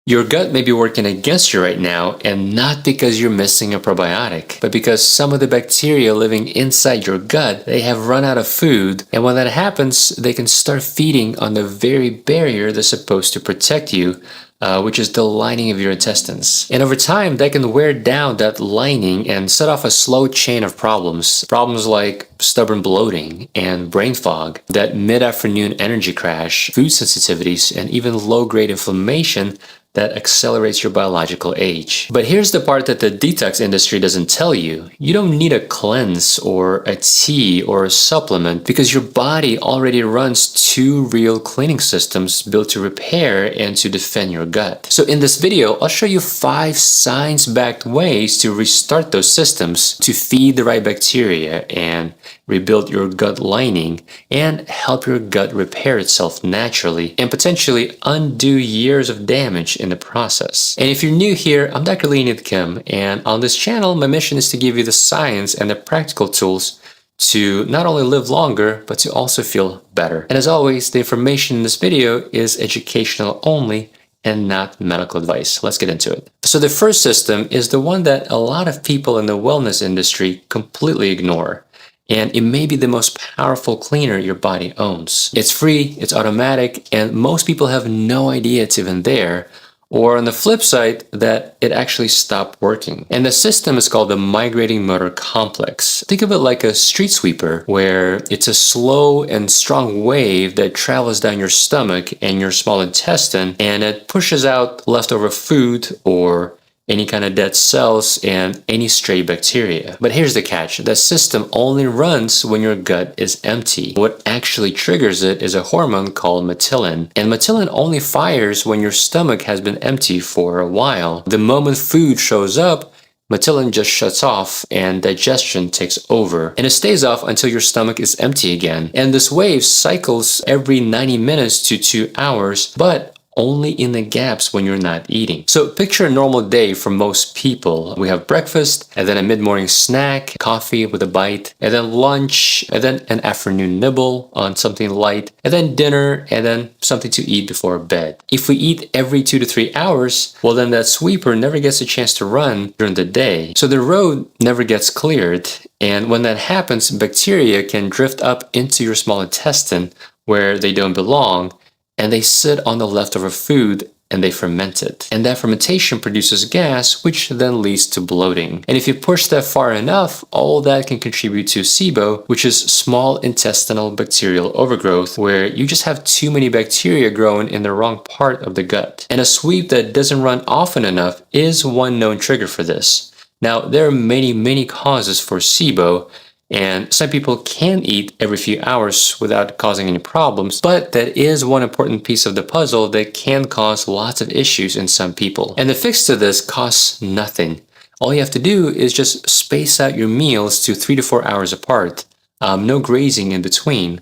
Your gut may be working against you right now, and not because you're missing a probiotic, but because some of the bacteria living inside your gut, they have run out of food, and when that happens, they can start feeding on the very barrier that's supposed to protect you, which is the lining of your intestines. And over time, that can wear down that lining and set off a slow chain of problems. Problems like stubborn bloating and brain fog, that mid-afternoon energy crash, food sensitivities, and even low-grade inflammation that accelerates your biological age. But here's the part that the detox industry doesn't tell you. You don't need a cleanse or a tea or a supplement because your body already runs two real cleaning systems built to repair and to defend your gut. So in this video, I'll show you 5 science-backed ways to restart those systems to feed the right bacteria and rebuild your gut lining and help your gut repair itself naturally and potentially undo years of damage in the process. And if you're new here, I'm Dr. Leonid Kim, and on this channel, my mission is to give you the science and the practical tools to not only live longer, but to also feel better. And as always, the information in this video is educational only and not medical advice. Let's get into it. So the first system is the one that a lot of people in the wellness industry completely ignore. And it may be the most powerful cleaner your body owns. It's free, it's automatic, and most people have no idea it's even there. Or on the flip side, that it actually stopped working. And the system is called the migrating motor complex. Think of it like a street sweeper, where it's a slow and strong wave that travels down your stomach and your small intestine, and it pushes out leftover food or any kind of dead cells and any stray bacteria. But here's the catch. The system only runs when your gut is empty. What actually triggers it is a hormone called methylin. And methylin only fires when your stomach has been empty for a while. The moment food shows up, methylin just shuts off and digestion takes over. And it stays off until your stomach is empty again. And this wave cycles every 90 minutes to 2 hours, but only in the gaps when you're not eating. So picture a normal day for most people. We have breakfast, and then a mid-morning snack, coffee with a bite, and then lunch, and then an afternoon nibble on something light, and then dinner, and then something to eat before bed. If we eat every 2 to 3 hours, well then that sweeper never gets a chance to run during the day. So the road never gets cleared, and when that happens, bacteria can drift up into your small intestine where they don't belong, and they sit on the leftover food and they ferment it. And that fermentation produces gas, which then leads to bloating. And if you push that far enough, all that can contribute to SIBO, which is small intestinal bacterial overgrowth, where you just have too many bacteria growing in the wrong part of the gut. And a sweep that doesn't run often enough is one known trigger for this. Now, there are many causes for SIBO, and some people can eat every few hours without causing any problems, but that is one important piece of the puzzle that can cause lots of issues in some people. And the fix to this costs nothing. All you have to do is just space out your meals to 3 to 4 hours apart, no grazing in between,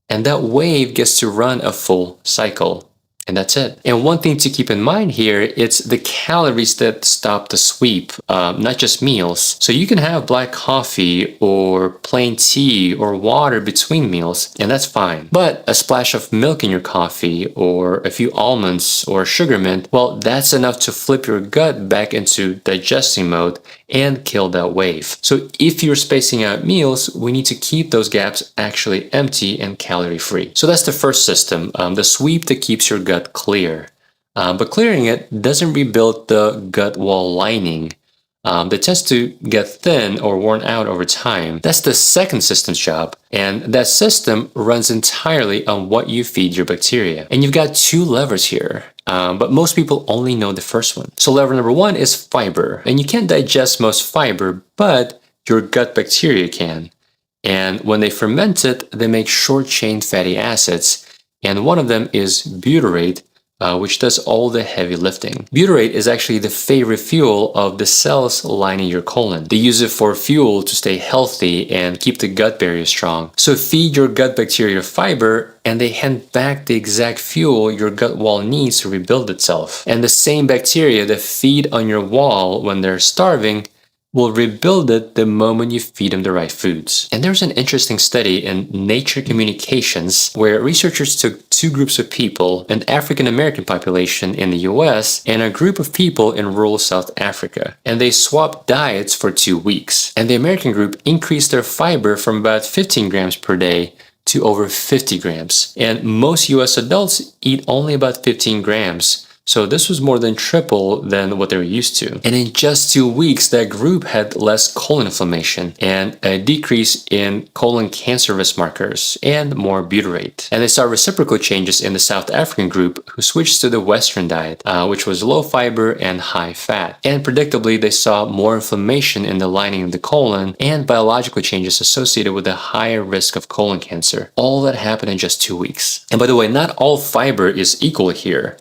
and that wave gets to run a full cycle. And that's it. And one thing to keep in mind here, it's the calories that stop the sweep, not just meals. So you can have black coffee or plain tea or water between meals, and that's fine. But a splash of milk in your coffee or a few almonds or sugar mint, well, that's enough to flip your gut back into digesting mode and kill that wave. So if you're spacing out meals, we need to keep those gaps actually empty and calorie free. So that's the first system, the sweep that keeps your gut clear. But clearing it doesn't rebuild the gut wall lining that tends to get thin or worn out over time. That's the second system's job. And that system runs entirely on what you feed your bacteria. And you've got 2 levers here. But most people only know the first one. So lever number 1 is fiber. And you can't digest most fiber, but your gut bacteria can. And when they ferment it, they make short-chain fatty acids. And one of them is butyrate, which does all the heavy lifting. Butyrate is actually the favorite fuel of the cells lining your colon. They use it for fuel to stay healthy and keep the gut barrier strong. So feed your gut bacteria fiber, and they hand back the exact fuel your gut wall needs to rebuild itself. And the same bacteria that feed on your wall when they're starving, will rebuild it the moment you feed them the right foods. And there's an interesting study in Nature Communications where researchers took two groups of people, an African American population in the US and a group of people in rural South Africa. And they swapped diets for 2 weeks. And the American group increased their fiber from about 15 grams per day to over 50 grams. And most US adults eat only about 15 grams. So this was more than triple than what they were used to. And in just 2 weeks, that group had less colon inflammation and a decrease in colon cancer risk markers and more butyrate. And they saw reciprocal changes in the South African group who switched to the Western diet, which was low fiber and high fat. And predictably, they saw more inflammation in the lining of the colon and biological changes associated with a higher risk of colon cancer. All that happened in just 2 weeks. And by the way, not all fiber is equal here.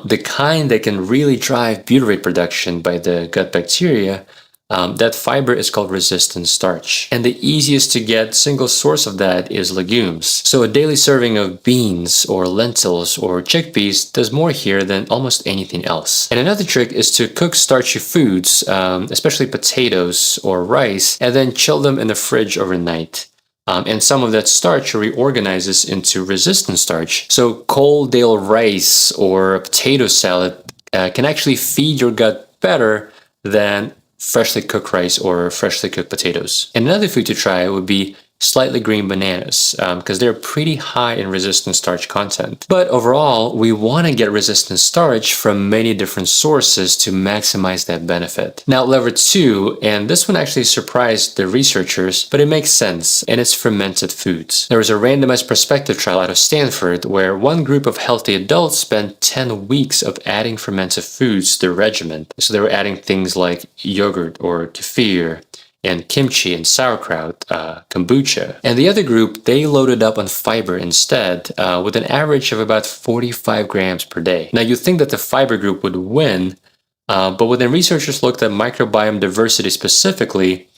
The kind that can really drive butyrate production by the gut bacteria, that fiber is called resistant starch. And the easiest to get single source of that is legumes. So a daily serving of beans or lentils or chickpeas does more here than almost anything else. And another trick is to cook starchy foods, especially potatoes or rice, and then chill them in the fridge overnight. And some of that starch reorganizes into resistant starch. So cold day rice or a potato salad can actually feed your gut better than freshly cooked rice or freshly cooked potatoes. And another food to try would be slightly green bananas because they're pretty high in resistant starch content. But overall, we want to get resistant starch from many different sources to maximize that benefit. Now, lever 2, and this one actually surprised the researchers, but it makes sense, and it's fermented foods. There was a randomized prospective trial out of Stanford where one group of healthy adults spent 10 weeks of adding fermented foods to their regimen. So they were adding things like yogurt or kefir, and kimchi and sauerkraut, kombucha. And the other group, they loaded up on fiber instead, with an average of about 45 grams per day. Now you'd think that the fiber group would win, but when the researchers looked at microbiome diversity specifically,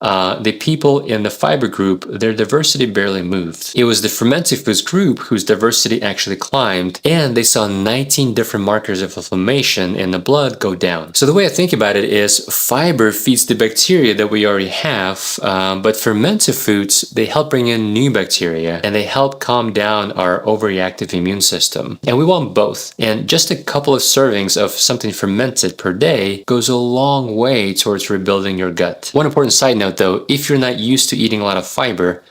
the people in the fiber group, their diversity barely moved. It was the fermented foods group whose diversity actually climbed, and they saw 19 different markers of inflammation in the blood go down. So the way I think about it is fiber feeds the bacteria that we already have, but fermented foods, they help bring in new bacteria, and they help calm down our overreactive immune system. And we want both. And just a couple of servings of something fermented per day goes a long way towards rebuilding your gut. One important side note though, if you're not used to eating a lot of fiber,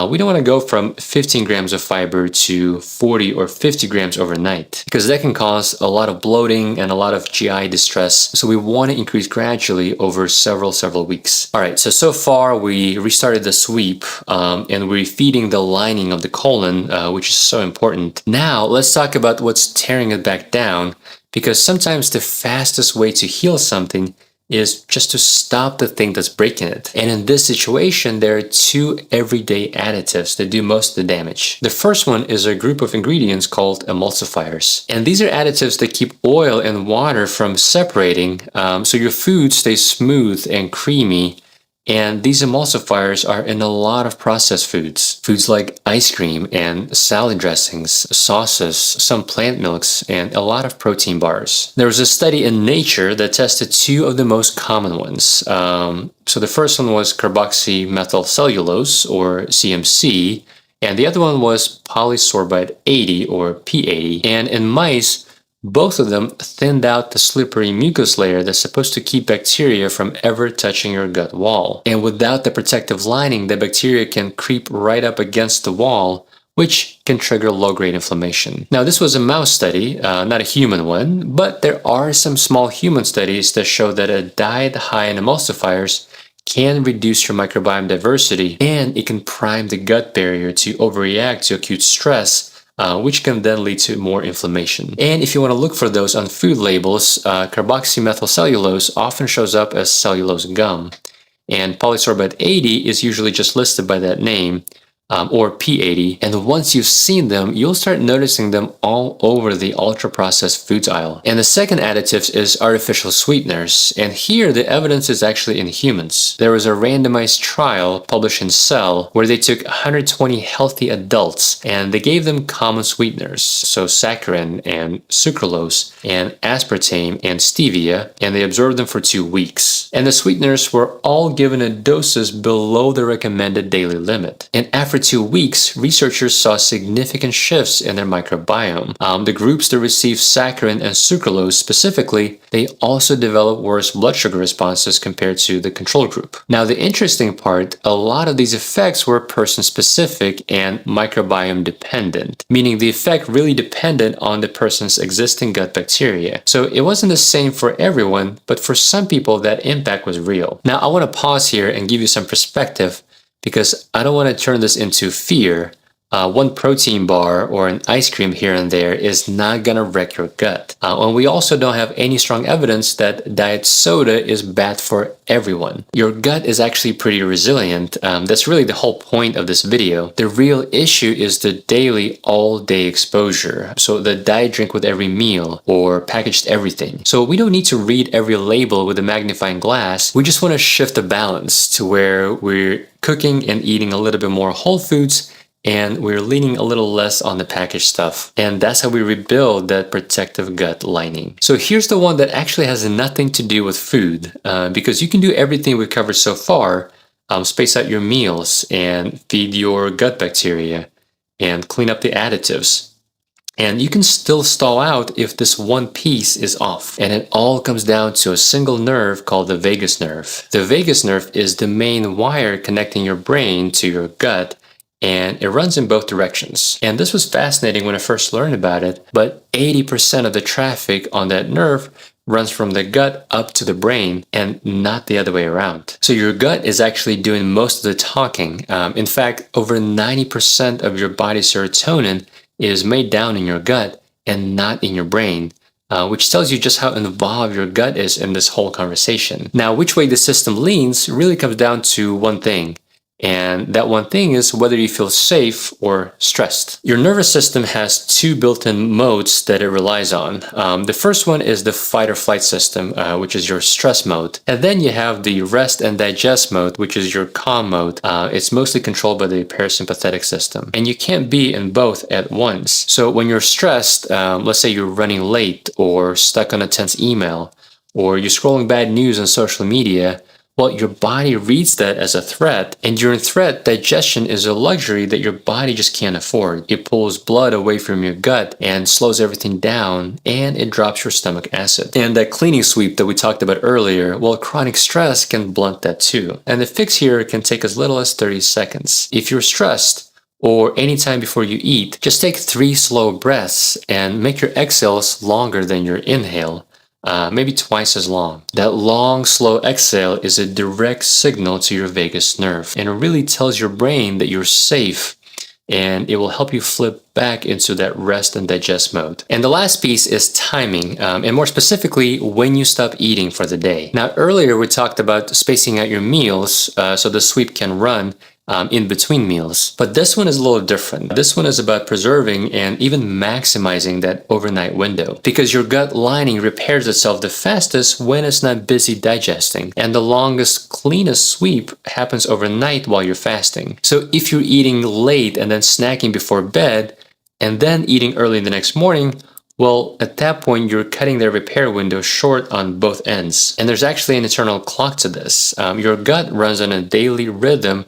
we don't want to go from 15 grams of fiber to 40 or 50 grams overnight because that can cause a lot of bloating and a lot of GI distress. So we want to increase gradually over several weeks. All right, so far we restarted the sweep and we're feeding the lining of the colon, which is so important. Now let's talk about what's tearing it back down, because sometimes the fastest way to heal something is just to stop the thing that's breaking it. And in this situation, there are 2 everyday additives that do most of the damage. The first one is a group of ingredients called emulsifiers. And these are additives that keep oil and water from separating, so your food stays smooth and creamy. And these emulsifiers are in a lot of processed foods. Foods like ice cream and salad dressings, sauces, some plant milks, and a lot of protein bars. There was a study in Nature that tested 2 of the most common ones. So the first one was carboxymethylcellulose, or CMC, and the other one was polysorbate 80, or P80. And in mice, both of them thinned out the slippery mucus layer that's supposed to keep bacteria from ever touching your gut wall. And without the protective lining, the bacteria can creep right up against the wall, which can trigger low-grade inflammation. Now, this was a mouse study, not a human one, but there are some small human studies that show that a diet high in emulsifiers can reduce your microbiome diversity, and it can prime the gut barrier to overreact to acute stress, which can then lead to more inflammation. And if you want to look for those on food labels, carboxymethylcellulose often shows up as cellulose gum, and polysorbate 80 is usually just listed by that name. or P80. And once you've seen them, you'll start noticing them all over the ultra-processed foods aisle. And the second additive is artificial sweeteners. And here the evidence is actually in humans. There was a randomized trial published in Cell where they took 120 healthy adults and they gave them common sweeteners, so saccharin and sucralose and aspartame and stevia, and they observed them for 2 weeks. And the sweeteners were all given at doses below the recommended daily limit. And after 2 weeks, researchers saw significant shifts in their microbiome. The groups that received saccharin and sucralose specifically, they also developed worse blood sugar responses compared to the control group. Now, the interesting part, a lot of these effects were person-specific and microbiome dependent, meaning the effect really depended on the person's existing gut bacteria. So it wasn't the same for everyone, but for some people that impact was real. Now, I want to pause here and give you some perspective because I don't want to turn this into fear. One protein bar or an ice cream here and there is not going to wreck your gut. And we also don't have any strong evidence that diet soda is bad for everyone. Your gut is actually pretty resilient. That's really the whole point of this video. The real issue is the daily, all-day exposure. So the diet drink with every meal or packaged everything. So we don't need to read every label with a magnifying glass. We just want to shift the balance to where we're cooking and eating a little bit more whole foods, and we're leaning a little less on the packaged stuff. And that's how we rebuild that protective gut lining. So here's the one that actually has nothing to do with food, because you can do everything we've covered so far, space out your meals and feed your gut bacteria and clean up the additives. And you can still stall out if this one piece is off. And it all comes down to a single nerve called the vagus nerve. The vagus nerve is the main wire connecting your brain to your gut, and it runs in both directions. And this was fascinating when I first learned about it, but 80% of the traffic on that nerve runs from the gut up to the brain and not the other way around. So your gut is actually doing most of the talking. In fact, over 90% of your body's serotonin is made down in your gut and not in your brain, which tells you just how involved your gut is in this whole conversation. Now, which way the system leans really comes down to one thing. And that one thing is whether you feel safe or stressed. Your nervous system has two built-in modes that it relies on. The first one is the fight or flight system, which is your stress mode. And then you have the rest and digest mode, which is your calm mode. It's mostly controlled by the parasympathetic system. And you can't be in both at once. So when you're stressed, let's say you're running late or stuck on a tense email, or you're scrolling bad news on social media, well, your body reads that as a threat, and during threat, digestion is a luxury that your body just can't afford. It pulls blood away from your gut and slows everything down, and it drops your stomach acid. And that cleaning sweep that we talked about earlier, well, chronic stress can blunt that too. And the fix here can take as little as 30 seconds. If you're stressed, or anytime before you eat, just take 3 slow breaths and make your exhales longer than your inhale. Maybe twice as long. That long, slow exhale is a direct signal to your vagus nerve, and it really tells your brain that you're safe, and it will help you flip back into that rest and digest mode. And the last piece is timing, and more specifically, when you stop eating for the day. Now, earlier we talked about spacing out your meals so the sweep can run in between meals. But this one is a little different. This one is about preserving and even maximizing that overnight window, because your gut lining repairs itself the fastest when it's not busy digesting. And the longest, cleanest sweep happens overnight while you're fasting. So if you're eating late and then snacking before bed and then eating early the next morning, well, at that point, you're cutting their repair window short on both ends. And there's actually an internal clock to this. Your gut runs on a daily rhythm,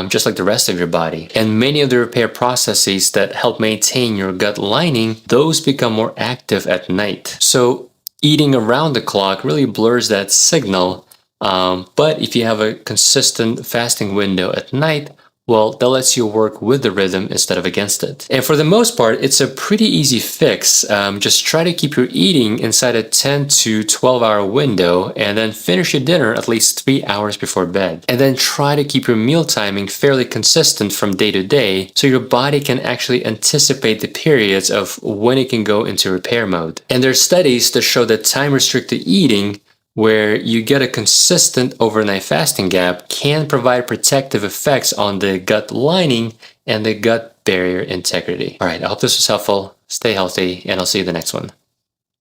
just like the rest of your body. And many of the repair processes that help maintain your gut lining, those become more active at night. So eating around the clock really blurs that signal. But if you have a consistent fasting window at night, well, that lets you work with the rhythm instead of against it. And for the most part, it's a pretty easy fix. Just try to keep your eating inside a 10 to 12 hour window, and then finish your dinner at least 3 hours before bed. And then try to keep your meal timing fairly consistent from day to day, so your body can actually anticipate the periods of when it can go into repair mode. And there are studies that show that time-restricted eating where you get a consistent overnight fasting gap can provide protective effects on the gut lining and the gut barrier integrity. All right, I hope this was helpful. Stay healthy, and I'll see you in the next one.